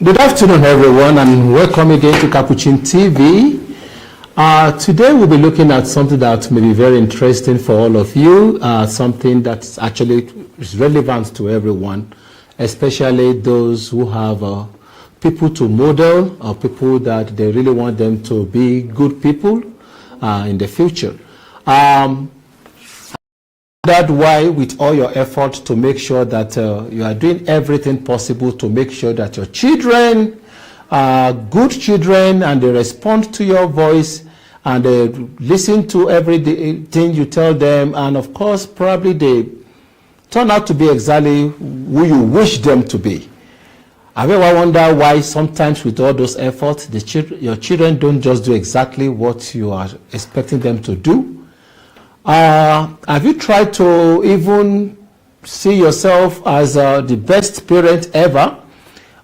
Good afternoon, everyone, and welcome again to Capuchin TV. Today we'll be looking at something that may be very interesting for all of you, something that's actually is relevant to everyone, especially those who have people to model or people that they really want them to be good people in the future. That's why with all your effort to make sure that you are doing everything possible to make sure that your children are good children and they respond to your voice and they listen to everything you tell them, and of course probably they turn out to be exactly who you wish them to be. Have you ever wondered why sometimes with all those efforts your children don't just do exactly what you are expecting them to do? Have you tried to even see yourself as the best parent ever,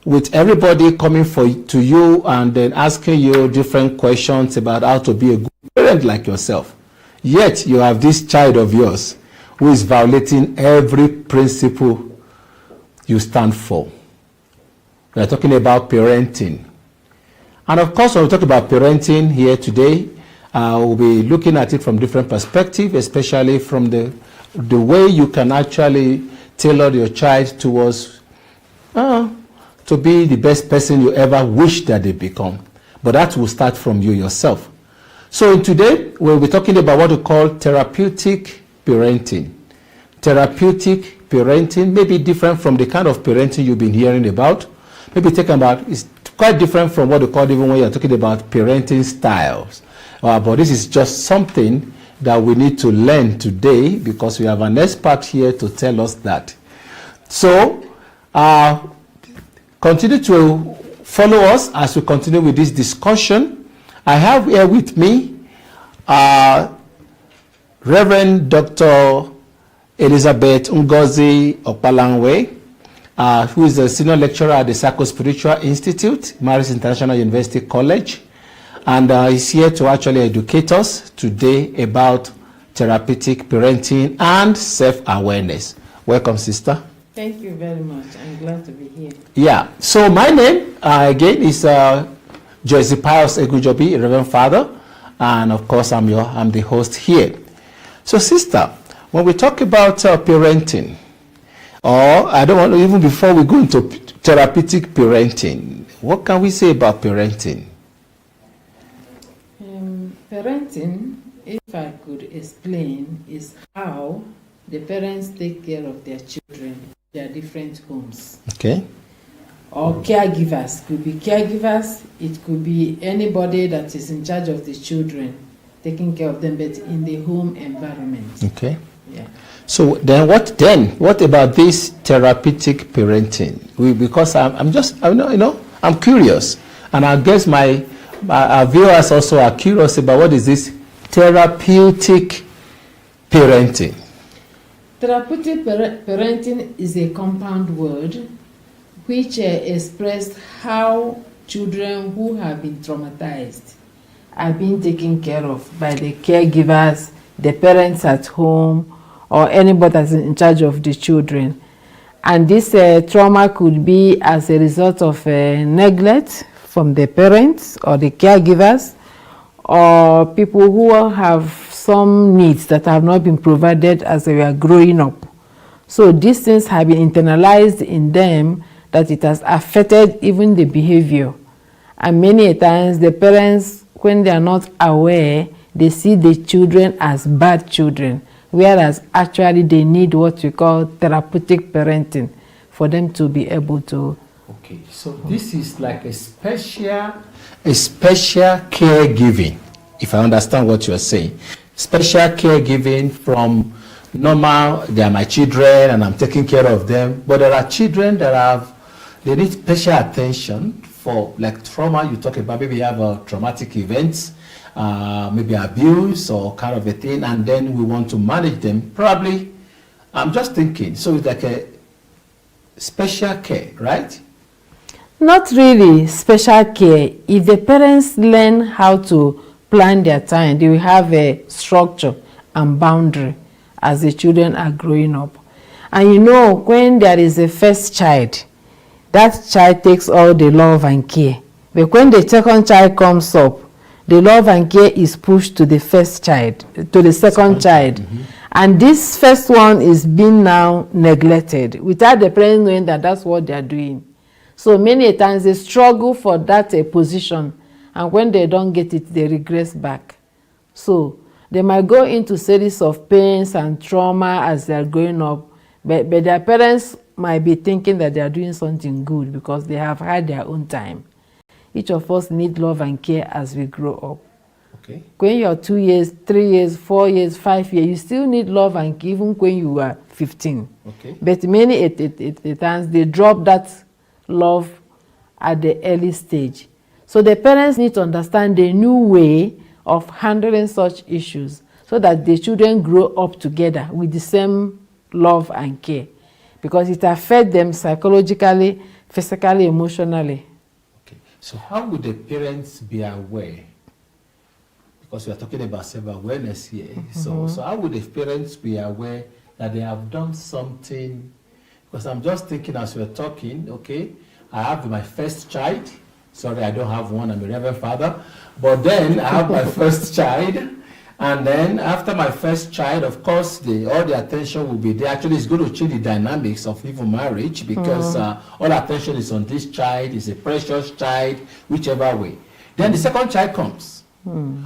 with everybody coming to you and then asking you different questions about how to be a good parent like yourself? Yet you have this child of yours who is violating every principle you stand for. We are talking about parenting. And of course, when we talk about parenting here today, we'll be looking at it from different perspectives, especially from the way you can actually tailor your child towards to be the best person you ever wish that they become. But that will start from you yourself. So today, we'll be talking about what we call therapeutic parenting. Therapeutic parenting may be different from the kind of parenting you've been hearing about. Maybe it's quite different from what we call even when you're talking about parenting styles. But this is just something that we need to learn today because we have an expert here to tell us that. So, continue to follow us as we continue with this discussion. I have here with me Reverend Dr. Elizabeth Ngozi Okpalangwe, who is a senior lecturer at the Psycho-Spiritual Institute, Maris International University College. And is here to actually educate us today about therapeutic parenting and self-awareness. Welcome, sister. Thank you very much. I'm glad to be here. Yeah. So my name, again, is Joyce Pius Egujobi, Reverend Father. And of course, I'm the host here. So, sister, when we talk about parenting, or I don't want to, even before we go into therapeutic parenting, what can we say about parenting? Parenting, if I could explain, is how the parents take care of their children in their different homes. Okay. Or caregivers. Could be caregivers, it could be anybody that is in charge of the children, taking care of them, but in the home environment. Okay. Yeah. So then what about this therapeutic parenting? Because I'm curious, and I guess our viewers also are curious about what is this therapeutic parenting. Therapeutic parenting is a compound word which expresses how children who have been traumatized are being taken care of by the caregivers, the parents at home, or anybody that's in charge of the children. And this trauma could be as a result of neglect from the parents or the caregivers, or people who have some needs that have not been provided as they were growing up. So these things have been internalized in them that it has affected even the behavior. And many times the parents, when they are not aware, they see the children as bad children, whereas actually they need what we call therapeutic parenting for them to be able to. Okay, so this is like a special caregiving, if I understand what you're saying. Special caregiving from normal, they are my children and I'm taking care of them, but there are children that they need special attention for, like trauma you talk about, maybe you have traumatic events, maybe abuse or kind of a thing, and then we want to manage them. Probably, I'm just thinking, so it's like a special care, right? Not really special care. If the parents learn how to plan their time, they will have a structure and boundary as the children are growing up. And you know, when there is a first child, that child takes all the love and care. But when the second child comes up, the love and care is pushed to the first child, to the second child. Mm-hmm. And this first one is being now neglected without the parents knowing that that's what they are doing. So many times they struggle for that position, and when they don't get it, they regress back. So they might go into series of pains and trauma as they are growing up, but their parents might be thinking that they are doing something good because they have had their own time. Each of us need love and care as we grow up. Okay. When you're 2 years, 3 years, 4 years, 5 years, you still need love and care even when you are 15. Okay. But many times they drop that love at the early stage. So the parents need to understand the new way of handling such issues so that the children grow up together with the same love and care, because it affects them psychologically, physically, emotionally. Okay. So how would the parents be aware? Because we are talking about self-awareness here. Mm-hmm. So how would the parents be aware that they have done something? Because I'm just thinking as we're talking, okay, I have my first child. Sorry, I don't have one. I'm a reverend father. But then I have my first child. And then after my first child, of course, all the attention will be there. Actually, it's going to change the dynamics of even marriage, because all attention is on this child. It's a precious child, whichever way. Then the second child comes.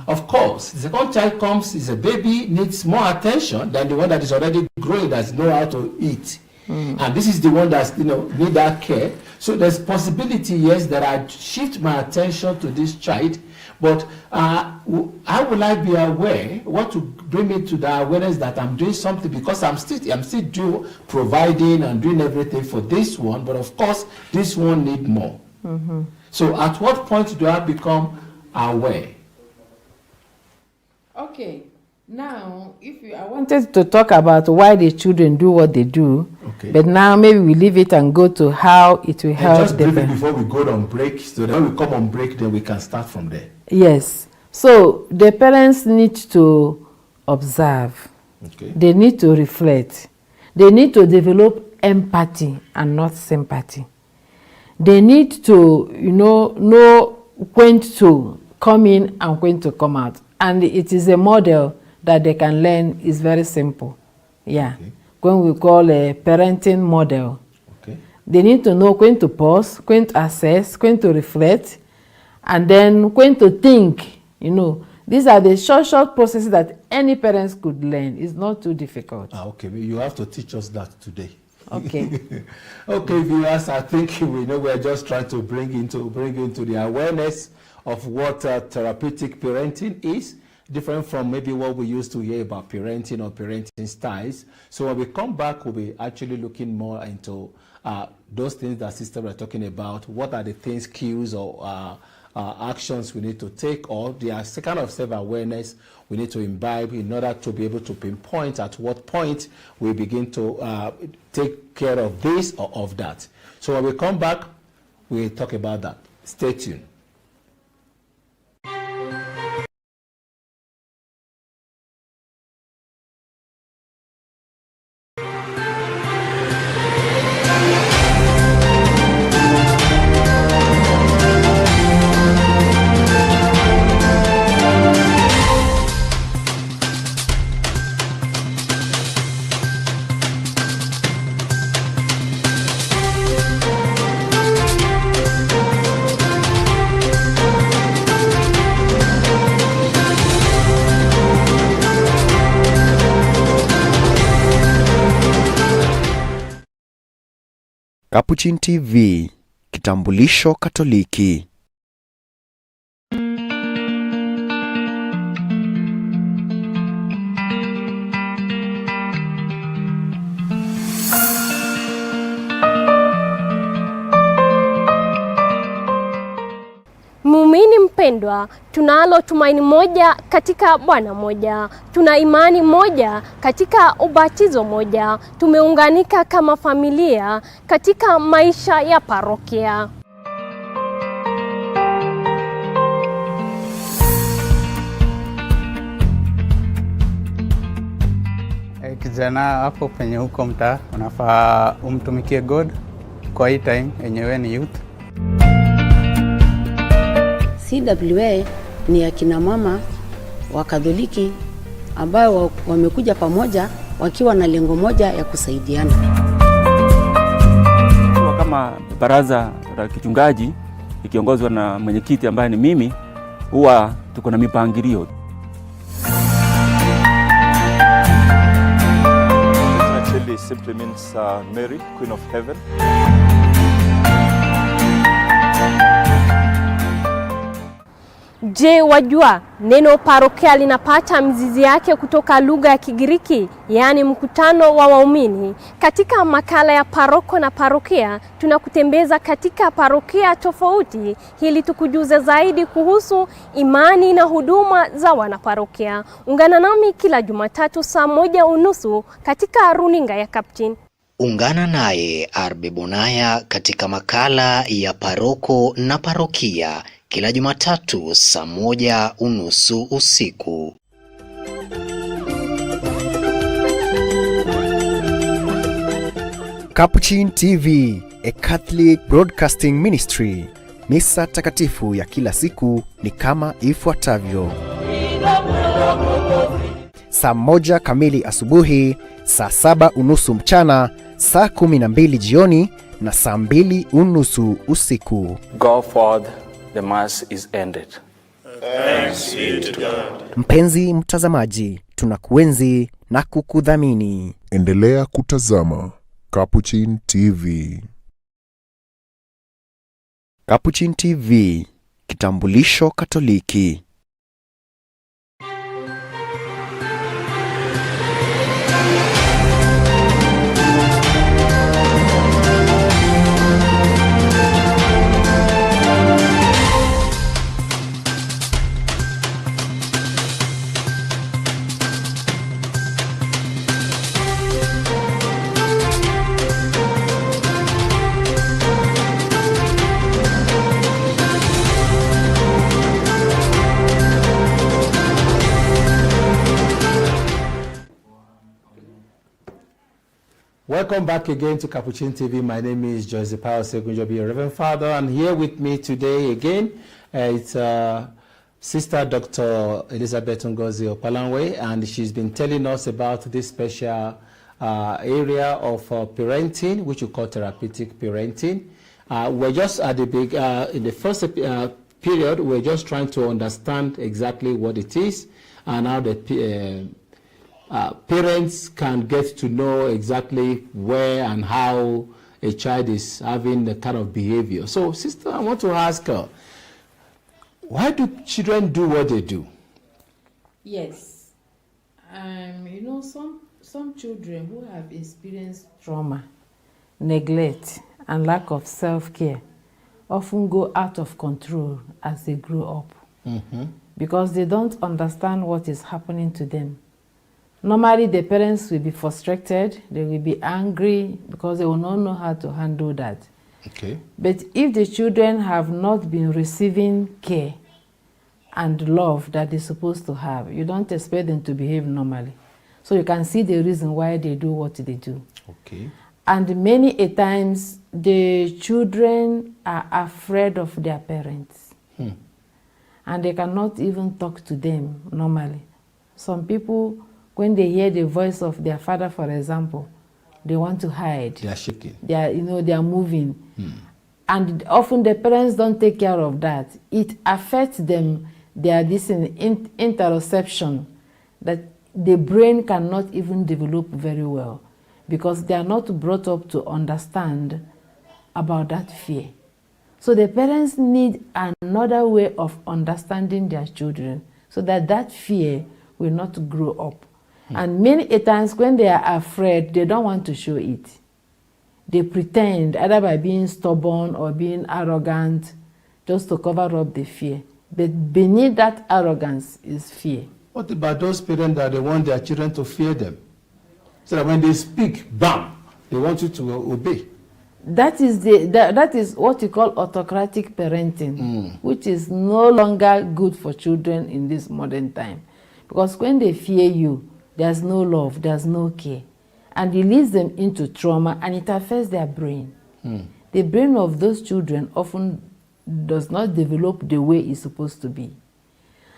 Of course, the second child comes, is a baby, needs more attention than the one that is already growing, that knows how to eat. And this is the one that's, need that care. So there's possibility, yes, that I shift my attention to this child, but how will I be aware? What to bring me to the awareness that I'm doing something, because I'm still providing and doing everything for this one, but of course this one need more. Mm-hmm. So at what point do I become aware? Okay. Now, I wanted to talk about why the children do what they do, okay, but now maybe we leave it and go to how it will help just them. Just before we go on break, so that when we come on break, then we can start from there. Yes. So the parents need to observe. Okay. They need to reflect. They need to develop empathy and not sympathy. They need to, know when to come in and when to come out. And it is a model that they can learn. Is very simple. Yeah. Okay. When we call a parenting model. Okay. They need to know when to pause, when to assess, when to reflect, and then when to think. These are the short processes that any parents could learn. It's not too difficult. Okay, you have to teach us that today. Okay. Okay, viewers, I think we're just trying to bring into the awareness of what therapeutic parenting is, different from maybe what we used to hear about parenting or parenting styles. So when we come back, we'll be actually looking more into those things that sister were talking about. What are the things, cues, or actions we need to take, or the kind of self-awareness we need to imbibe in order to be able to pinpoint at what point we begin to take care of this or of that. So when we come back, we'll talk about that. Stay tuned. Capuchin TV, kitambulisho Katoliki. Muumini mpendwa, tunalo tumaini moja katika Bwana moja. Tuna imani moja katika ubatizo moja. Tumeunganika kama familia katika maisha ya parokia. Kijana hapo penye huko mtaa unafaa umtumikie God kwa hii time yenyewe ni youth. CWA ni akina mama wa Katoliki ambao wamekuja pamoja wakiwa na lengo moja ya kusaidiana. Kama baraza la kichungaji ikiongozwa na mwenyekiti ambaye ni mimi, huwa tuko na mipangilio. Actually simply means Mary, Queen of Heaven. Je, wajua neno parokia linapata mizizi yake kutoka lugha ya Kigiriki, yaani mkutano wa waumini? Katika makala ya paroko na parokia, tunakutembeza katika parokia tofauti ili tukujuze zaidi kuhusu imani na huduma za wanaparokia. Ungana nami kila Jumatatu saa 1:30 katika runinga ya Capuchin. Ungana naye Arbe Bonaya katika makala ya paroko na parokia kila Jumatatu saa 1:30 usiku. Capuchin TV, a Catholic Broadcasting Ministry. Misa takatifu ya kila siku ni kama ifuatavyo: saa 1 kamili asubuhi, saa 7:30 mchana, saa 12 jioni na saa 2:30 usiku. Go forth, the mass is ended. Thanks be to God. Mpenzi mtazamaji, tunakuenzi na kukudhamini. Endelea kutazama Capuchin TV. Capuchin TV, kitambulisho Katoliki. Welcome back again to Capuchin TV. My name is Jose Pare Segunjobi, Reverend Father, and here with me today again, it's Sister Dr. Elizabeth Ngozi Opalanwe, and she's been telling us about this special area of parenting, which we call therapeutic parenting. We're just at the big, in the first period, we're just trying to understand exactly what it is and how the parents can get to know exactly where and how a child is having the kind of behavior. So, sister, I want to ask her, why do children do what they do? Yes. You know, some children who have experienced trauma, neglect, and lack of self-care often go out of control as they grow up, because they don't understand what is happening to them. Normally, the parents will be frustrated, they will be angry because they will not know how to handle that. Okay. But if the children have not been receiving care and love that they're supposed to have, you don't expect them to behave normally. So you can see the reason why they do what they do. Okay. And many a times, the children are afraid of their parents. And they cannot even talk to them normally. Some people, when they hear the voice of their father, for example, they want to hide. They are shaking. They are, they are moving. And often the parents don't take care of that. It affects them, this interoception, that the brain cannot even develop very well because they are not brought up to understand about that fear. So the parents need another way of understanding their children so that that fear will not grow up. And many a times when they are afraid, they don't want to show it. They pretend, either by being stubborn or being arrogant, just to cover up the fear. But beneath that arrogance is fear. What about those parents that they want their children to fear them? So that when they speak, bam, they want you to obey. That is what you call autocratic parenting, which is no longer good for children in this modern time. Because when they fear you, there's no love, there's no care. And it leads them into trauma and it affects their brain. the brain of those children often does not develop the way it's supposed to be.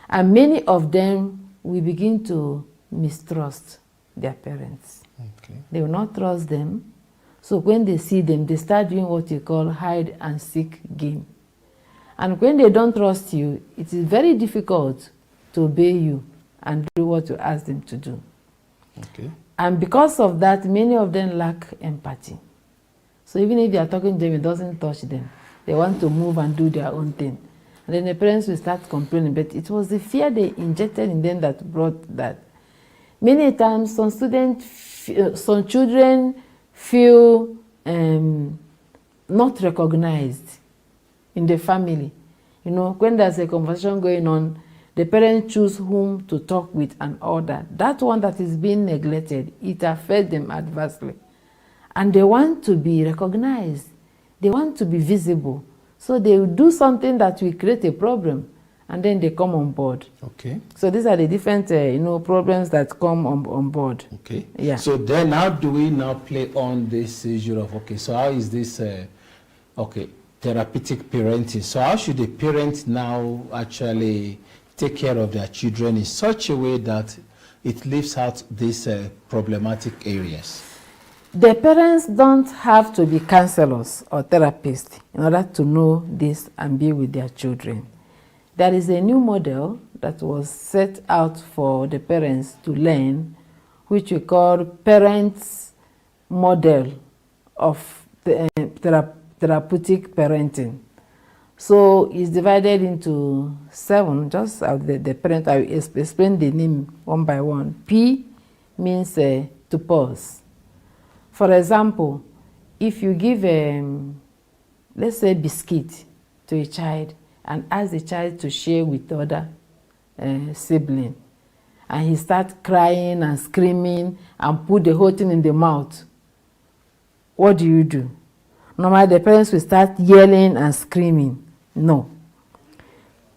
And many of them will begin to mistrust their parents. Okay. They will not trust them. So when they see them, they start doing what you call hide and seek game. And when they don't trust you, it is very difficult to obey you and do what you ask them to do. Okay. And because of that, many of them lack empathy. So even if you are talking to them, it doesn't touch them. They want to move and do their own thing. And then the parents will start complaining, but it was the fear they injected in them that brought that. Many times, some children feel not recognized in the family. You know, when there's a conversation going on, the parents choose whom to talk with and all that. That one that is being neglected, it affects them adversely. And they want to be recognized. They want to be visible. So they will do something that will create a problem, and then they come on board. Okay. So these are the different, problems that come on board. Okay. Yeah. So then how do we now play on this issue of, okay, so how is this, therapeutic parenting? So how should the parents now actually take care of their children in such a way that it leaves out these problematic areas? The parents don't have to be counselors or therapists in order to know this and be with their children. There is a new model that was set out for the parents to learn, which we call parents model of therapeutic parenting. So it's divided into 7, just the parent, I will explain the name one by one. P means to pause. For example, if you give, let's say, biscuit to a child and ask the child to share with the other sibling, and he starts crying and screaming and put the whole thing in the mouth, what do? Normally, the parents will start yelling and screaming. No.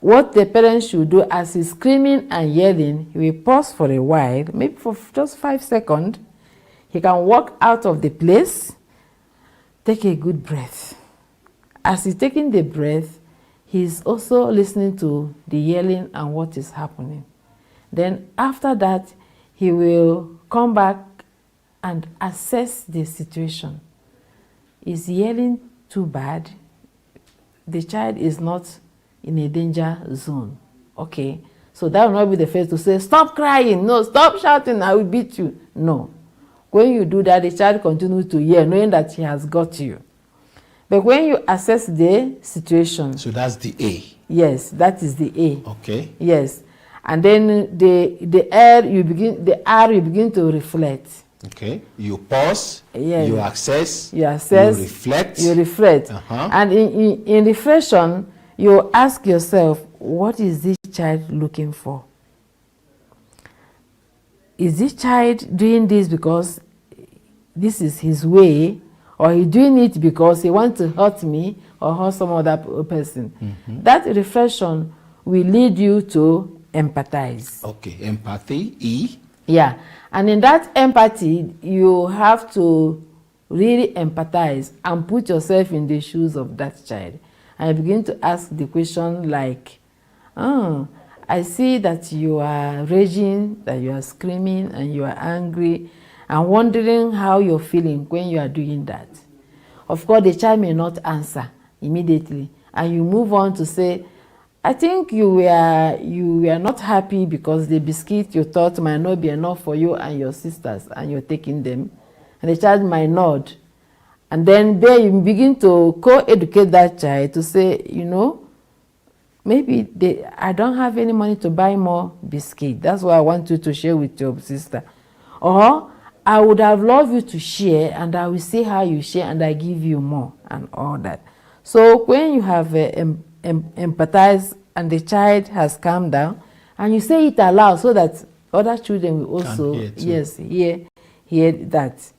What the parents should do, as he's screaming and yelling, he will pause for a while, maybe for just 5 seconds. He can walk out of the place, take a good breath. As he's taking the breath, he's also listening to the yelling and what is happening. Then after that, he will come back and assess the situation. Is yelling too bad? The child is not in a danger zone. Okay, so that will not be the first to say, stop crying, no, stop shouting, I will beat you. No. When you do that, the child continues to yell, knowing that he has got you. But when you assess the situation... So that's the A. Yes, that is the A. Okay. Yes. And then the R, you begin to reflect. Okay. You pause, yes. You assess, you reflect. And in reflection, you ask yourself, what is this child looking for? Is this child doing this because this is his way, or he doing it because he wants to hurt me or hurt some other person? Mm-hmm. That reflection will lead you to empathize. Okay, empathy, E. Yeah, and in that empathy, you have to really empathize and put yourself in the shoes of that child. And you begin to ask the question like, I see that you are raging, that you are screaming, and you are angry, and wondering how you're feeling when you are doing that. Of course, the child may not answer immediately, and you move on to say, I think you were not happy because the biscuit you thought might not be enough for you and your sisters, and you're taking them. And the child might nod. And then there you begin to co-educate that child to say, maybe I don't have any money to buy more biscuit. That's why I want you to share with your sister. Or I would have loved you to share, and I will see how you share, and I give you more, and all that. So when you have empathized and the child has calmed down, and you say it aloud so that other children will also hear that.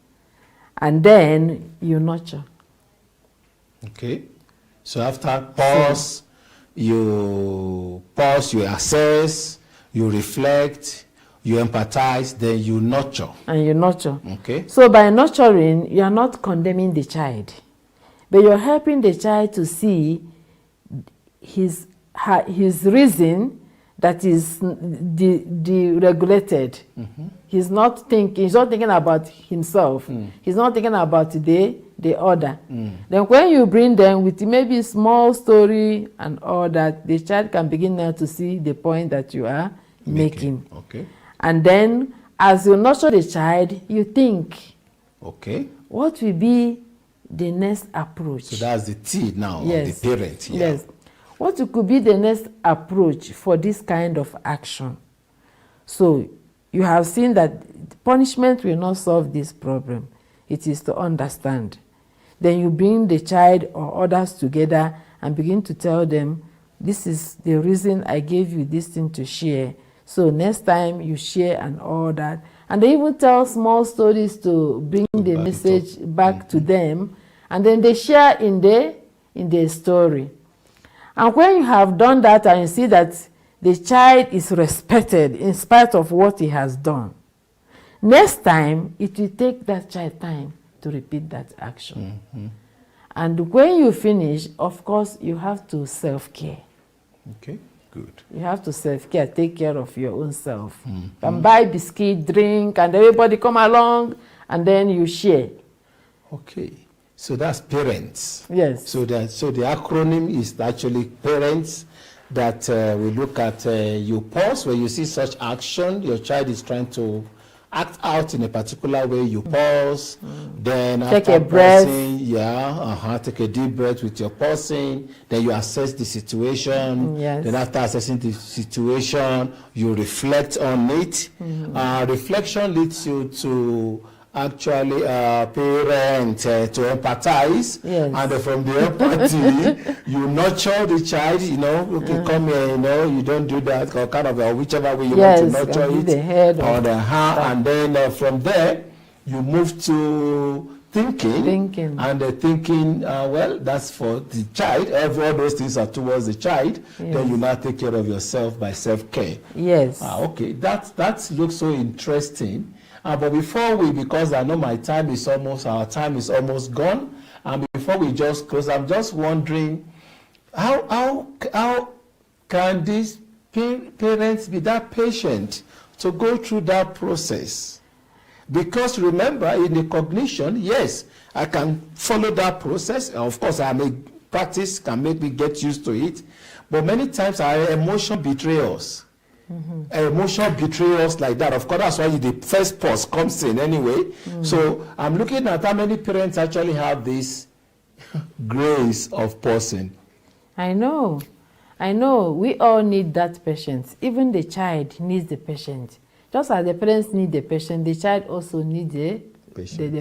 And then you nurture. Okay. So after pause, you assess, you reflect, you empathize, then you nurture. And you nurture. Okay. So by nurturing, you are not condemning the child, but you're helping the child to see his reason that is deregulated. He's not thinking about himself. He's not thinking about the other. Then when you bring them with maybe small story and all that, the child can begin now to see the point that you are making. Okay. And then as you nurture the child, you think, okay, what will be the next approach? So that's the T now, yes, of the parent. Yeah. Yes. What could be the next approach for this kind of action? So you have seen that punishment will not solve this problem. It is to understand. Then you bring the child or others together and begin to tell them, this is the reason I gave you this thing to share. So next time you share and all that. And they even tell small stories to bring the message back to them. And then they share in the story. And when you have done that and you see that the child is respected in spite of what he has done, next time it will take that child time to repeat that action. And when you finish, of course, you have to self-care. Okay, good. You have to self-care, take care of your own self. You can buy biscuit, drink, and everybody come along, and then you share. Okay. So that's parents. Yes. So the acronym is actually parents. That we look at. You pause when you see such action. Your child is trying to act out in a particular way. You pause. Then take after a breath. Pausing, take a deep breath with your pausing. Then you assess the situation. Yes. Then after assessing the situation, you reflect on it. Reflection leads you to actually parent to empathize, yes, and from the empathy you nurture the child, okay, come here, you don't do that, or kind of whichever way you want to nurture it, the head or the hand, and then from there you move to thinking. And the thinking, well, that's for the child. All those things are towards the child. Yes. Then you now take care of yourself by self-care. Yes. Okay, that looks so interesting. But before because I know our time is almost gone, and before we just close, I'm just wondering, how can these parents be that patient to go through that process? Because remember, in the cognition, yes, I can follow that process. Of course, practice can make me get used to it, but many times our emotion betray us. Emotional betrayals like that. Of course, that's why the first pause comes in anyway. So I'm looking at how many parents actually have this grace of pausing. I know. We all need that patience. Even the child needs the patience. Just as the parents need the patience, the child also needs the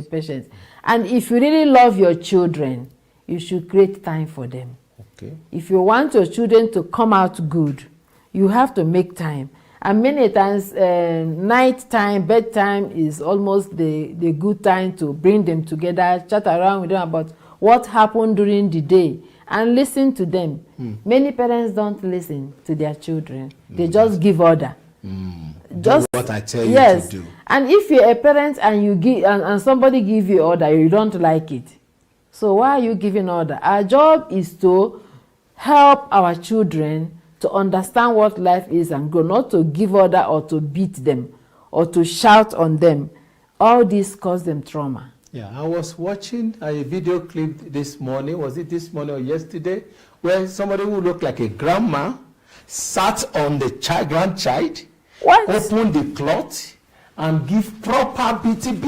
patience. And if you really love your children, you should create time for them. Okay. If you want your children to come out good, you have to make time. And many times, night time, bedtime is almost the good time to bring them together, chat around with them about what happened during the day, and listen to them. Many parents don't listen to their children. They just give order. Just do what I tell you to do. And if you're a parent and you give and somebody give you order, you don't like it. So why are you giving order? Our job is to help our children to understand what life is and grow, not to give order or to beat them or to shout on them. All this cause them trauma. Yeah, I was watching a video clip this morning, was it this morning or yesterday, where somebody who looked like a grandma sat on the grandchild, opened the cloth, and give proper beating,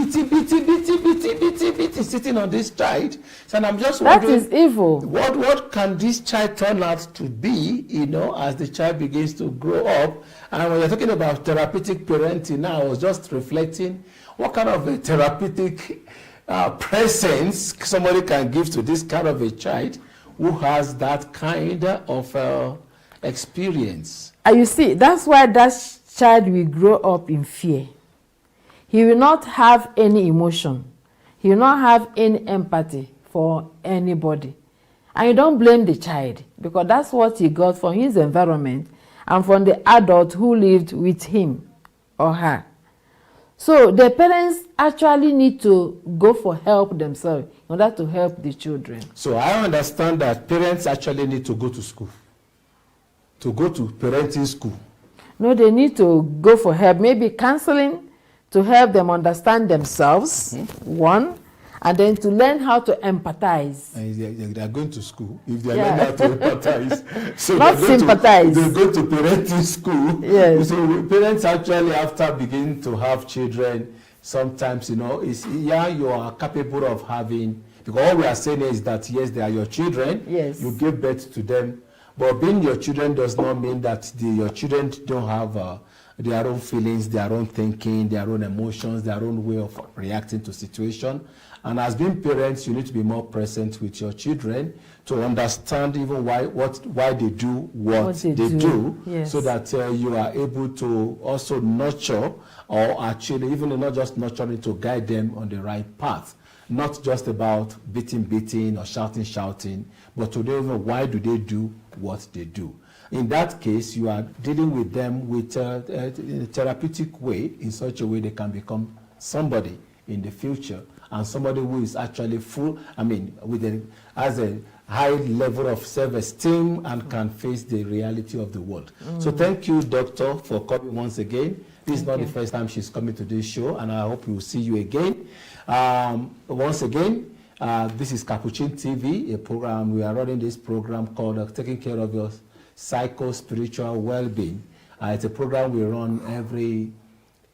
sitting on this child. So I'm just wondering, that is evil. What can this child turn out to be, as the child begins to grow up? And when you're talking about therapeutic parenting now, I was just reflecting what kind of a therapeutic presence somebody can give to this kind of a child who has that kind of experience. And you see, that's why that child will grow up in fear. He will not have any emotion. He will not have any empathy for anybody. And you don't blame the child, because that's what he got from his environment and from the adult who lived with him or her. So the parents actually need to go for help themselves in order to help the children. So I understand that parents actually need to go to school, to go to parenting school. No, they need to go for help, maybe counseling to help them understand themselves, one, and then to learn how to empathize. And they are going to school. If they are learning how to empathize, so not sympathize. They go to parenting school. Yes. So parents actually, after beginning to have children, sometimes, you know, you are capable of having, because all we are saying is that, yes, they are your children. Yes. You give birth to them. But being your children does not mean that your children don't have their own feelings, their own thinking, their own emotions, their own way of reacting to situation. And as being parents, you need to be more present with your children to understand even why they do what they do. Yes. So that you are able to also nurture, or actually even not just nurturing, to guide them on the right path. Not just about beating or shouting, but to know even why do they do what they do. In that case, you are dealing with them with in a therapeutic way, in such a way they can become somebody in the future, and somebody who is actually has a high level of self-esteem and can face the reality of the world. So thank you, Doctor, for coming once again. This is not the first time she's coming to this show, and I hope we will see you again. Once again, this is Capuchin TV, a program. We are running this program called Taking Care of Your Psycho-Spiritual Well-Being. It's a program we run every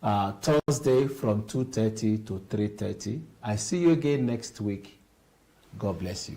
Thursday from 2:30 to 3:30. I see you again next week. God bless you.